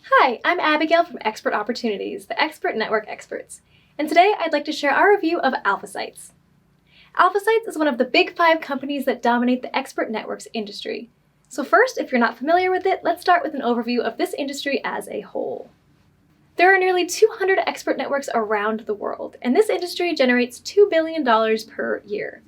Hi, I'm Abigail from Expert Opportunities, the Expert Network Experts, and today I'd like to share our review of AlphaSights. AlphaSights is one of the big 5 companies that dominate the expert networks industry. So first, if you're not familiar with it, let's start with an overview of this industry as a whole. There are nearly 200 expert networks around the world, and this industry generates $2 billion per year.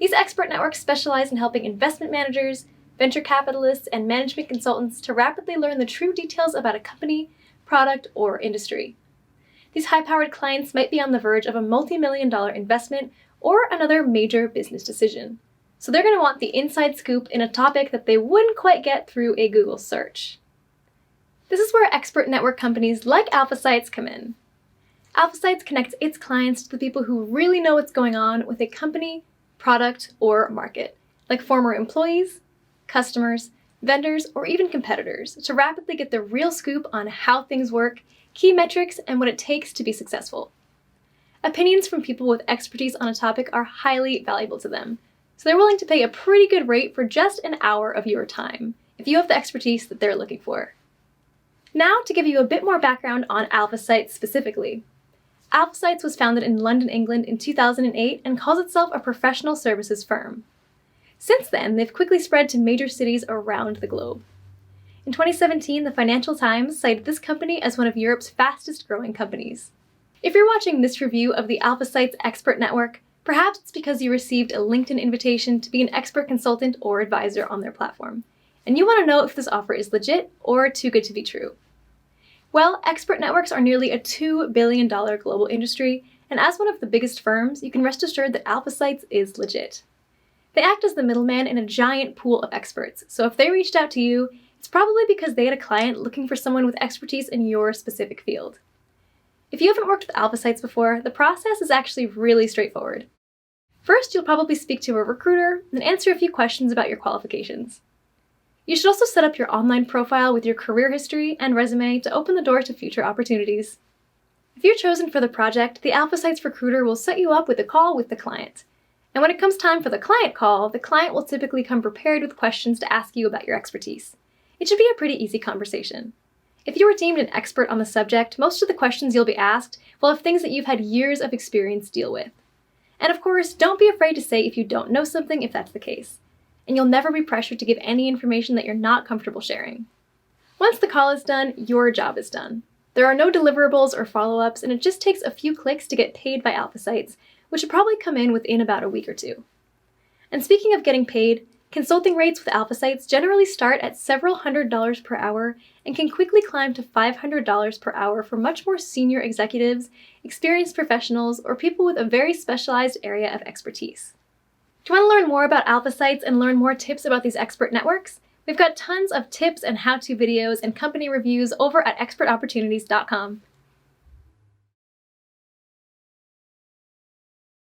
These expert networks specialize in helping investment managers, venture capitalists, and management consultants to rapidly learn the true details about a company, product, or industry. These high-powered clients might be on the verge of a multi-million-dollar investment or another major business decision. So they're going to want the inside scoop in a topic that they wouldn't quite get through a Google search. This is where expert network companies like AlphaSights come in. AlphaSights connects its clients to the people who really know what's going on with a company, product, or market, like former employees, customers, vendors, or even competitors, to rapidly get the real scoop on how things work, key metrics, and what it takes to be successful. Opinions from people with expertise on a topic are highly valuable to them, so they're willing to pay a pretty good rate for just an hour of your time, if you have the expertise that they're looking for. Now, to give you a bit more background on AlphaSights specifically. AlphaSights was founded in London, England in 2008 and calls itself a professional services firm. Since then, they've quickly spread to major cities around the globe. In 2017, the Financial Times cited this company as one of Europe's fastest growing companies. If you're watching this review of the AlphaSights Expert Network, perhaps it's because you received a LinkedIn invitation to be an expert consultant or advisor on their platform, and you want to know if this offer is legit or too good to be true. Well, expert networks are nearly a $2 billion global industry, and as one of the biggest firms, you can rest assured that AlphaSights is legit. They act as the middleman in a giant pool of experts, so if they reached out to you, it's probably because they had a client looking for someone with expertise in your specific field. If you haven't worked with AlphaSights before, the process is actually really straightforward. First, you'll probably speak to a recruiter and answer a few questions about your qualifications. You should also set up your online profile with your career history and resume to open the door to future opportunities. If you're chosen for the project, the AlphaSights recruiter will set you up with a call with the client. And when it comes time for the client call, the client will typically come prepared with questions to ask you about your expertise. It should be a pretty easy conversation. If you were deemed an expert on the subject, most of the questions you'll be asked will have things that you've had years of experience deal with. And of course, don't be afraid to say if you don't know something if that's the case. And you'll never be pressured to give any information that you're not comfortable sharing. Once the call is done, your job is done. There are no deliverables or follow-ups, and it just takes a few clicks to get paid by AlphaSights, which should probably come in within about a week or two. And speaking of getting paid, consulting rates with AlphaSights generally start at several $100s per hour and can quickly climb to $500 per hour for much more senior executives, experienced professionals, or people with a very specialized area of expertise. Do you want to learn more about AlphaSights and learn more tips about these expert networks? We've got tons of tips and how-to videos and company reviews over at expertopportunities.com.